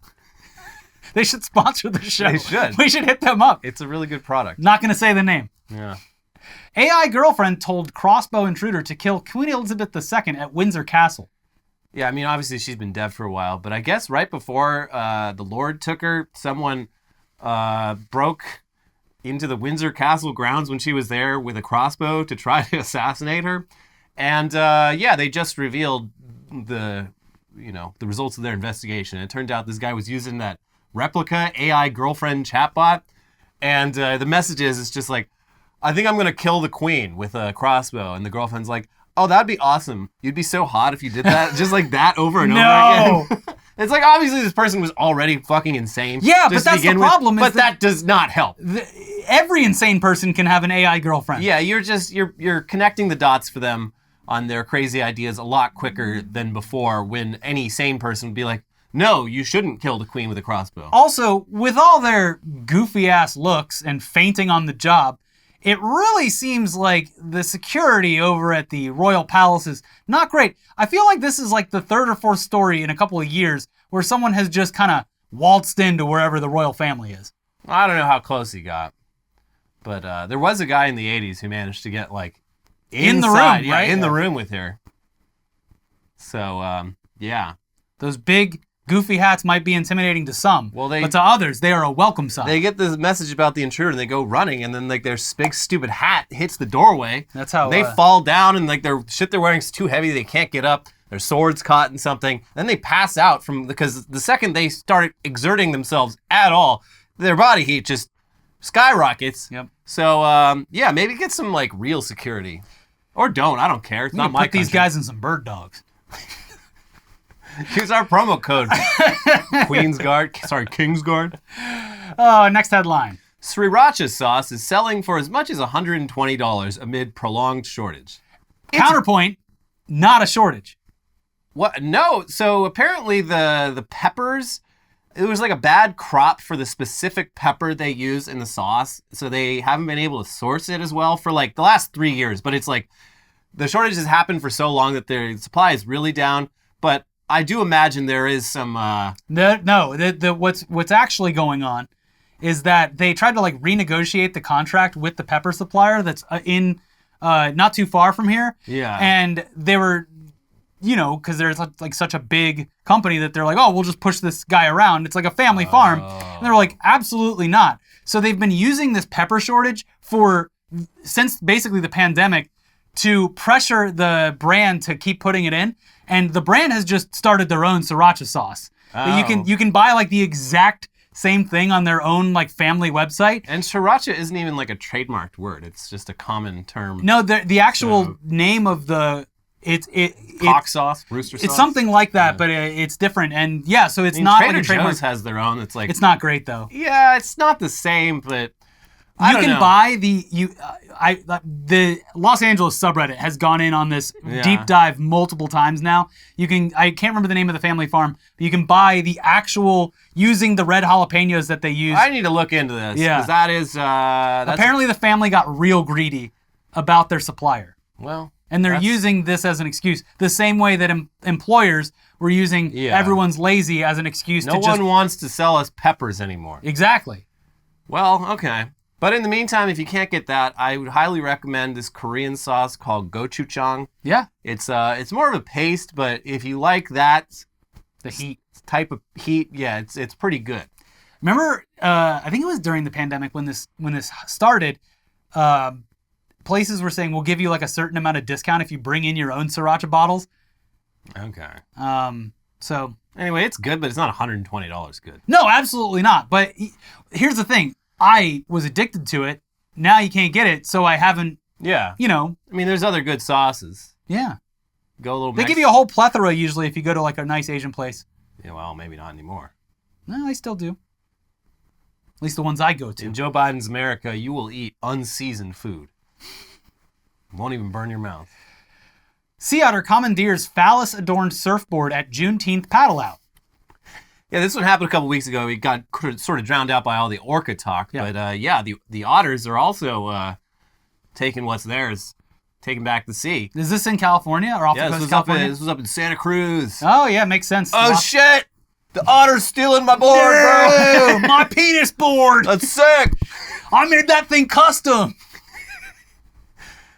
They should sponsor the show. They should. We should hit them up. It's a really good product. Not going to say the name. Yeah. AI girlfriend told crossbow intruder to kill Queen Elizabeth II at Windsor Castle. Yeah, I mean, obviously she's been dead for a while, but I guess right before the Lord took her, someone broke into the Windsor Castle grounds when she was there with a crossbow to try to assassinate her. And they just revealed the results of their investigation. It turned out this guy was using that replica AI girlfriend chatbot. And the message is just like, I think I'm going to kill the queen with a crossbow. And the girlfriend's like, oh, that'd be awesome. You'd be so hot if you did that. Just like that over and over again. It's like, obviously this person was already fucking insane. Yeah, but that's the problem. But that does not help. Every insane person can have an AI girlfriend. Yeah, you're connecting the dots for them on their crazy ideas a lot quicker than before, when any sane person would be like, no, you shouldn't kill the queen with a crossbow. Also, with all their goofy ass looks and fainting on the job, it really seems like the security over at the royal palace is not great. I feel like this is like the 3rd or 4th story in a couple of years where someone has just kind of waltzed into wherever the royal family is. I don't know how close he got, but there was a guy in the 80s who managed to get like in the room, right? In the room with her. So, yeah. Those big goofy hats might be intimidating to some, but to others, they are a welcome sign. They get this message about the intruder and they go running, and then like their big stupid hat hits the doorway. That's how they fall down, and like their shit they're wearing is too heavy. They can't get up. Their sword's caught in something. Then they pass out because the second they start exerting themselves at all, their body heat just skyrockets. Yep. So maybe get some like real security, or don't. I don't care. It's not my country. Put these guys in some bird dogs. Use our promo code. Kingsguard. Oh, next headline. Sriracha sauce is selling for as much as $120 amid prolonged shortage. Counterpoint, not a shortage. What? No. So apparently the peppers, it was like a bad crop for the specific pepper they use in the sauce. So they haven't been able to source it as well for like the last 3 years. But it's like the shortage has happened for so long that their supply is really down. But I do imagine there is some... What's actually going on is that they tried to like renegotiate the contract with the pepper supplier that's in not too far from here. Yeah. And they were, because there's like such a big company that they're like, oh, we'll just push this guy around. It's like a family farm. And they're like, absolutely not. So they've been using this pepper shortage since basically the pandemic to pressure the brand to keep putting it in. And the brand has just started their own sriracha sauce. Oh. You can buy like the exact same thing on their own like family website. And sriracha isn't even like a trademarked word. It's just a common term. No, the actual name of the cock sauce, rooster sauce. It's something like that, but it's different. And yeah, so it's not Trader like a trademark. Joe's has their own. It's like it's not great though. Yeah, it's not the same, but you can buy the Los Angeles subreddit has gone in on this deep dive multiple times now. I can't remember the name of the family farm, but you can buy the actual using the red jalapenos that they use. I need to look into this. Yeah, because that is apparently the family got real greedy about their supplier. Well, and they're using this as an excuse, the same way that employers were using everyone's lazy as an excuse. No one wants to sell us peppers anymore. Exactly. Well, okay. But in the meantime, if you can't get that, I would highly recommend this Korean sauce called gochujang. Yeah. It's more of a paste, but if you like that type of heat, yeah, it's pretty good. Remember, I think it was during the pandemic when this started, places were saying we'll give you like a certain amount of discount if you bring in your own sriracha bottles. Okay. So anyway, it's good, but it's not $120 good. No, absolutely not. But here's the thing. I was addicted to it. Now you can't get it, so I haven't, I mean, there's other good sauces. Yeah. Go a little They give you a whole plethora usually if you go to like a nice Asian place. Yeah, well, maybe not anymore. No, they still do. At least the ones I go to. In Joe Biden's America, you will eat unseasoned food. It won't even burn your mouth. Sea otter commandeers phallus-adorned surfboard at Juneteenth paddle out. Yeah, this one happened a couple weeks ago. It got sort of drowned out by all the orca talk. Yeah. But the otters are also taking what's theirs, taking back the sea. Is this in California or off the coast of California? This was up in Santa Cruz. Oh, yeah, makes sense. Oh, shit! The otter's stealing my board, bro! My penis board! That's sick! I made that thing custom!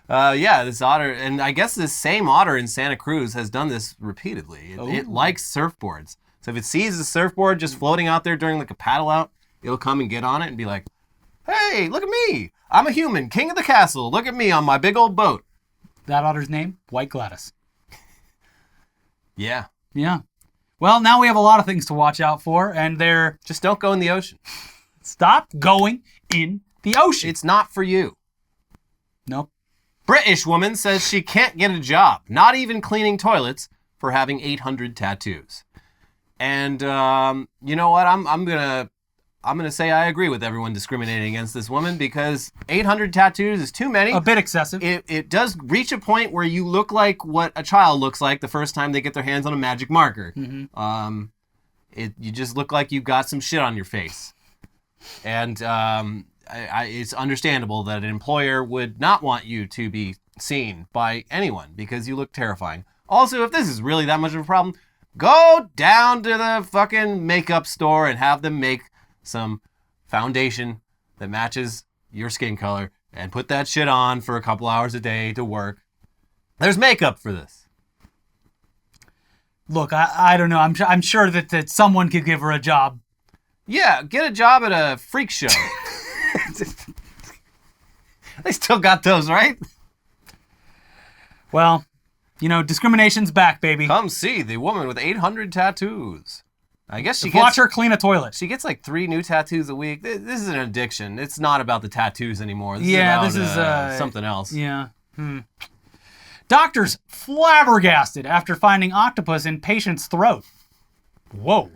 This otter, and I guess this same otter in Santa Cruz has done this repeatedly. It likes surfboards. So if it sees a surfboard just floating out there during like a paddle out, it'll come and get on it and be like, hey, look at me. I'm a human, king of the castle. Look at me on my big old boat. That otter's name? White Gladys. Yeah. Yeah. Well, now we have a lot of things to watch out for, and they're... Just don't go in the ocean. Stop going in the ocean. It's not for you. Nope. British woman says she can't get a job, not even cleaning toilets, for having 800 tattoos. And you know what? I'm gonna say I agree with everyone discriminating against this woman because 800 tattoos is too many. A bit excessive. It does reach a point where you look like what a child looks like the first time they get their hands on a magic marker. Mm-hmm. You just look like you've got some shit on your face, and it's understandable that an employer would not want you to be seen by anyone because you look terrifying. Also, if this is really that much of a problem, go down to the fucking makeup store and have them make some foundation that matches your skin color and put that shit on for a couple hours a day to work. There's makeup for this. Look, I don't know. I'm sure that someone could give her a job. Yeah, get a job at a freak show. They still got those, right? Well, discrimination's back, baby. Come see the woman with 800 tattoos. I guess watch her clean a toilet. She gets like 3 new tattoos a week. This is an addiction. It's not about the tattoos anymore. This is something else. Yeah. Doctors flabbergasted after finding octopus in patient's throat. Whoa.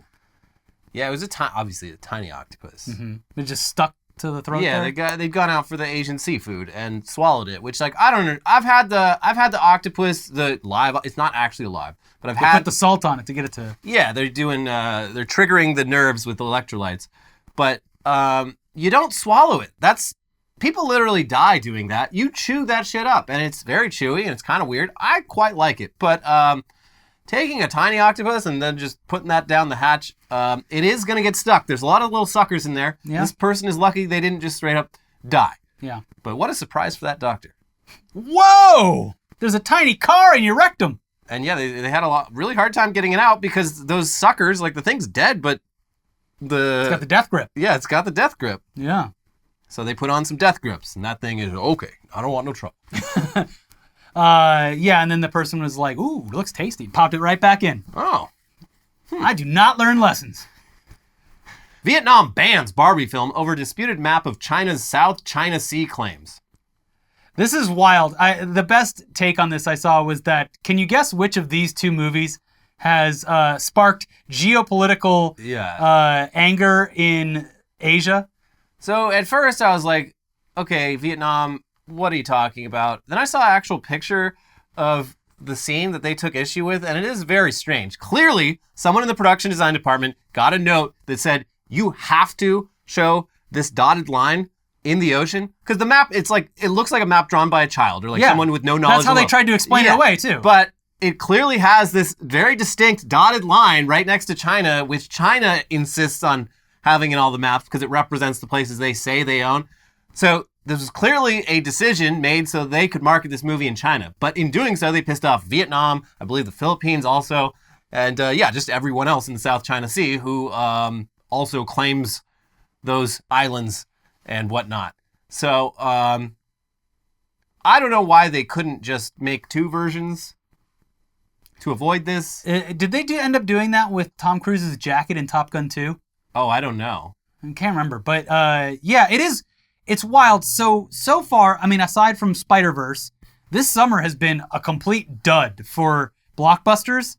Yeah, it was obviously a tiny octopus. It just stuck to the throat. Yeah, there? they'd gone out for the Asian seafood and swallowed it, which like I don't know. I've had the octopus, the live. It's not actually alive, but I've had put the salt on it to get it to. Yeah, they're triggering the nerves with electrolytes, but you don't swallow it. People literally die doing that. You chew that shit up, and it's very chewy and it's kind of weird. I quite like it, but taking a tiny octopus and then just putting that down the hatch, it is going to get stuck. There's a lot of little suckers in there. Yeah. This person is lucky they didn't just straight up die. Yeah. But what a surprise for that doctor. Whoa! There's a tiny car in your rectum. And yeah, they had really hard time getting it out because those suckers, like the thing's dead, but it's got the death grip. Yeah, it's got the death grip. Yeah. So they put on some death grips, and that thing is, okay, I don't want no trouble. Yeah, and then the person was like, ooh, it looks tasty. Popped it right back in. Oh. I do not learn lessons. Vietnam bans Barbie film over disputed map of China's South China Sea claims. This is wild. The best take on this I saw was that, can you guess which of these two movies has sparked geopolitical anger in Asia? So at first I was like, okay, Vietnam, what are you talking about? Then I saw an actual picture of the scene that they took issue with, and it is very strange. Clearly, someone in the production design department got a note that said, you have to show this dotted line in the ocean. Because the map, it looks like a map drawn by a child or like someone with no knowledge. That's how they tried to explain it away, too. But it clearly has this very distinct dotted line right next to China, which China insists on having in all the maps because it represents the places they say they own. So this was clearly a decision made so they could market this movie in China. But in doing so, they pissed off Vietnam, I believe the Philippines also, and just everyone else in the South China Sea who also claims those islands and whatnot. So I don't know why they couldn't just make two versions to avoid this. Did they end up doing that with Tom Cruise's jacket in Top Gun 2? Oh, I don't know. I can't remember. But yeah, it's wild. So far, I mean, aside from Spider-Verse, this summer has been a complete dud for blockbusters.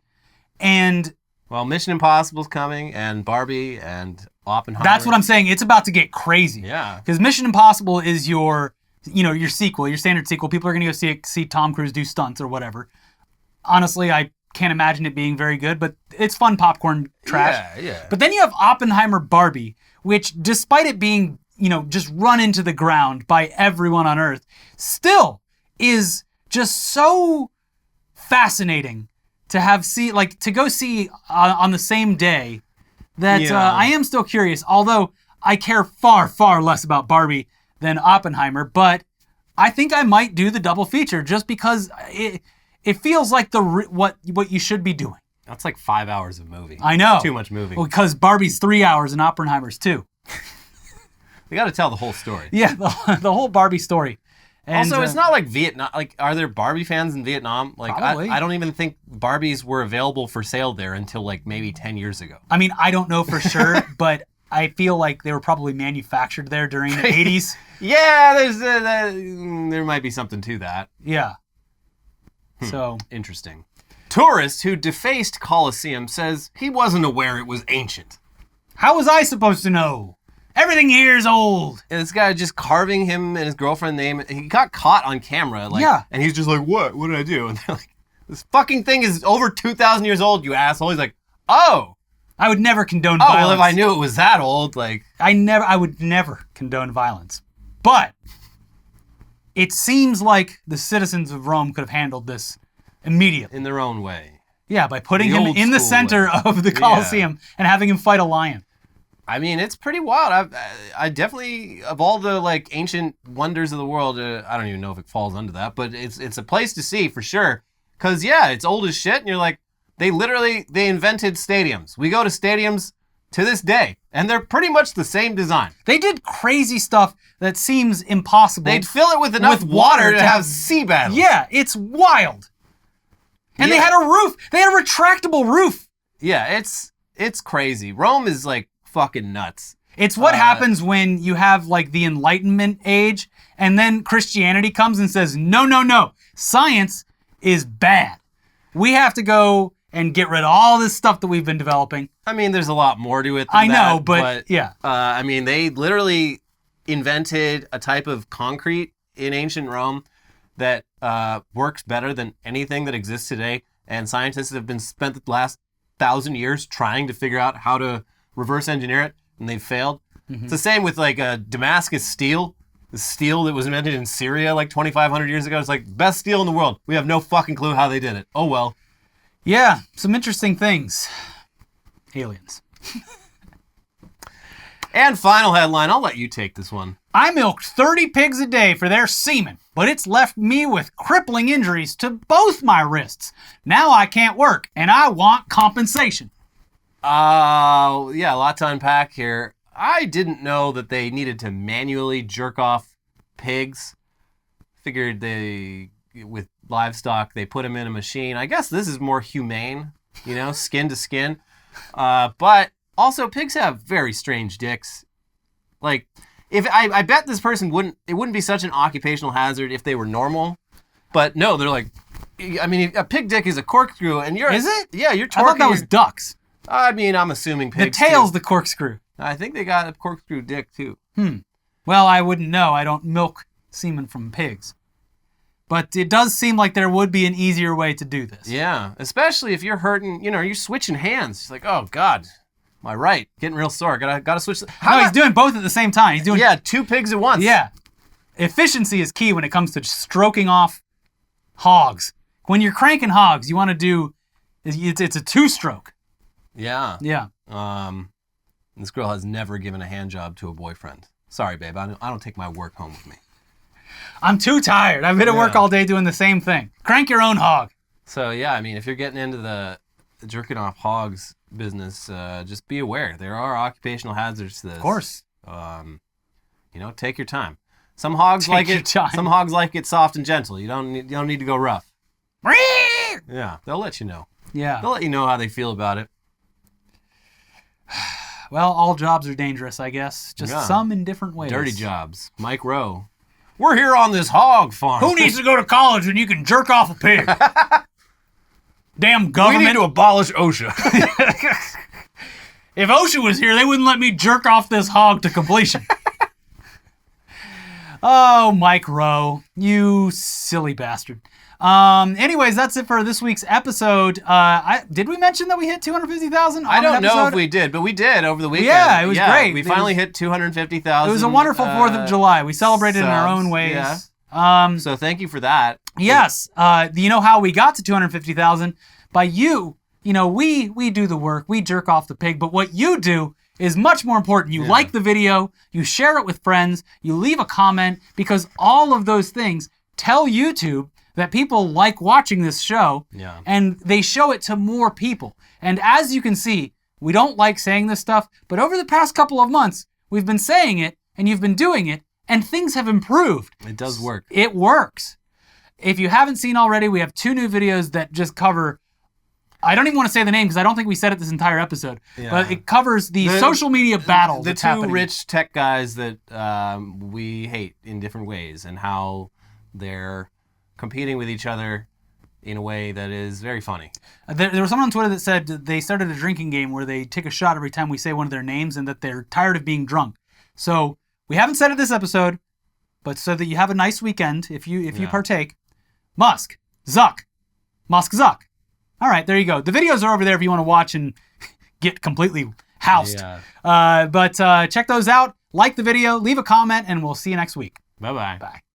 And well, Mission Impossible's coming, and Barbie, and Oppenheimer. That's what I'm saying. It's about to get crazy. Yeah. Because Mission Impossible is your sequel, your standard sequel. People are going to go see Tom Cruise do stunts or whatever. Honestly, I can't imagine it being very good, but it's fun popcorn trash. Yeah. But then you have Oppenheimer Barbie, which despite it being, just run into the ground by everyone on Earth, still is just so fascinating to go see on the same day that I am still curious, although I care far, far less about Barbie than Oppenheimer, but I think I might do the double feature just because it feels like what you should be doing. That's like 5 hours of movie. I know. It's too much movie. Well, because Barbie's 3 hours and Oppenheimer's 2. We got to tell the whole story. Yeah, the whole Barbie story. And, also, it's not like Vietnam. Like, are there Barbie fans in Vietnam? Like, probably. I don't even think Barbies were available for sale there until like maybe 10 years ago. I mean, I don't know for sure, but I feel like they were probably manufactured there during the 80s. Yeah, there might be something to that. Yeah. So interesting. Tourist who defaced Colosseum says he wasn't aware it was ancient. How was I supposed to know? Everything here is old. And this guy just carving him and his girlfriend's name. He got caught on camera. And he's just like, what? What did I do? And they're like, this fucking thing is over 2,000 years old, you asshole. He's like, oh. I would never condone violence. Oh, well, if I knew it was that old, like. I would never condone violence. But it seems like the citizens of Rome could have handled this immediately. In their own way. Yeah, by putting him in the center of the Colosseum and having him fight a lion. I mean, it's pretty wild. I definitely, of all the like ancient wonders of the world, I don't even know if it falls under that, but it's a place to see for sure. Because yeah, it's old as shit, and you're like, they invented stadiums. We go to stadiums to this day, and they're pretty much the same design. They did crazy stuff that seems impossible. They'd fill it with enough water to have sea battles. Yeah, it's wild. And they had a roof. They had a retractable roof. Yeah, it's crazy. Rome is like fucking nuts. It's what happens when you have like the Enlightenment age and then Christianity comes and says, no. Science is bad. We have to go and get rid of all this stuff that we've been developing. I mean, there's a lot more to it than I know, that, but yeah. I mean, they literally invented a type of concrete in ancient Rome that works better than anything that exists today. And scientists have been spent the last 1,000 years trying to figure out how to reverse engineer it, and they've failed. It's the same with like Damascus steel. The steel that was invented in Syria like 2,500 years ago. It's like best steel in the world. We have no fucking clue how they did it. Oh well. Yeah, some interesting things. Aliens. And final headline, I'll let you take this one. I milked 30 pigs a day for their semen, but it's left me with crippling injuries to both my wrists. Now I can't work, and I want compensation. Yeah, a lot to unpack here. I didn't know that they needed to manually jerk off pigs. Figured with livestock, they put them in a machine. I guess this is more humane, skin to skin. But also, pigs have very strange dicks. Like, if I bet this person wouldn't be such an occupational hazard if they were normal. But no, they're like, I mean, a pig dick is a corkscrew, and Is it? Yeah, you're torquing. I thought that was ducks. I mean, I'm assuming pigs. The tail's too. the corkscrew. I think they got a corkscrew dick too. Well, I wouldn't know. I don't milk semen from pigs. But it does seem like there would be an easier way to do this. Yeah, especially if you're hurting, you're switching hands. It's like, oh God, my right, getting real sore. Gotta switch. He's doing both at the same time. He's doing 2 pigs at once. Yeah. Efficiency is key when it comes to stroking off hogs. When you're cranking hogs, you want to do, it's a 2-stroke. Yeah. Yeah. This girl has never given a hand job to a boyfriend. Sorry, babe. I don't take my work home with me. I'm too tired. I've been at work all day doing the same thing. Crank your own hog. So, yeah, I mean, if you're getting into the jerking off hogs business, just be aware. There are occupational hazards to this. Of course. Take your time. Some hogs like it. Some hogs like it soft and gentle. You don't need to go rough. Yeah, they'll let you know. Yeah. They'll let you know how they feel about it. Well, all jobs are dangerous, I guess. Just some in different ways. Dirty jobs. Mike Rowe. We're here on this hog farm. Who needs to go to college when you can jerk off a pig? Damn government. We need to abolish OSHA. If OSHA was here, they wouldn't let me jerk off this hog to completion. Oh, Mike Rowe, you silly bastard. Anyways, that's it for this week's episode. Did we mention that we hit 250,000? I don't know if we did, but we did over the weekend. Yeah, it was great. We finally hit 250,000. It was a wonderful 4th of July. We celebrated in our own ways. Yeah. So thank you for that. Yes. You know how we got to 250,000? By you. We do the work. We jerk off the pig. But what you do is much more important. You like the video. You share it with friends. You leave a comment, because all of those things tell YouTube that people like watching this show, and they show it to more people. And as you can see, we don't like saying this stuff, but over the past couple of months, we've been saying it, and you've been doing it, and things have improved. It does work. It works. If you haven't seen already, we have 2 new videos that just cover, I don't even want to say the name because I don't think we said it this entire episode, but it covers the social media battle that's happening. The 2 rich tech guys that we hate in different ways, and how they're competing with each other in a way that is very funny. There was someone on Twitter that said they started a drinking game where they take a shot every time we say one of their names, and that they're tired of being drunk. So we haven't said it this episode, but so that you have a nice weekend if you partake. Musk Zuck. All right, there you go. The videos are over there if you want to watch and get completely housed. Yeah. But check those out. Like the video, leave a comment, and we'll see you next week. Bye-bye. Bye.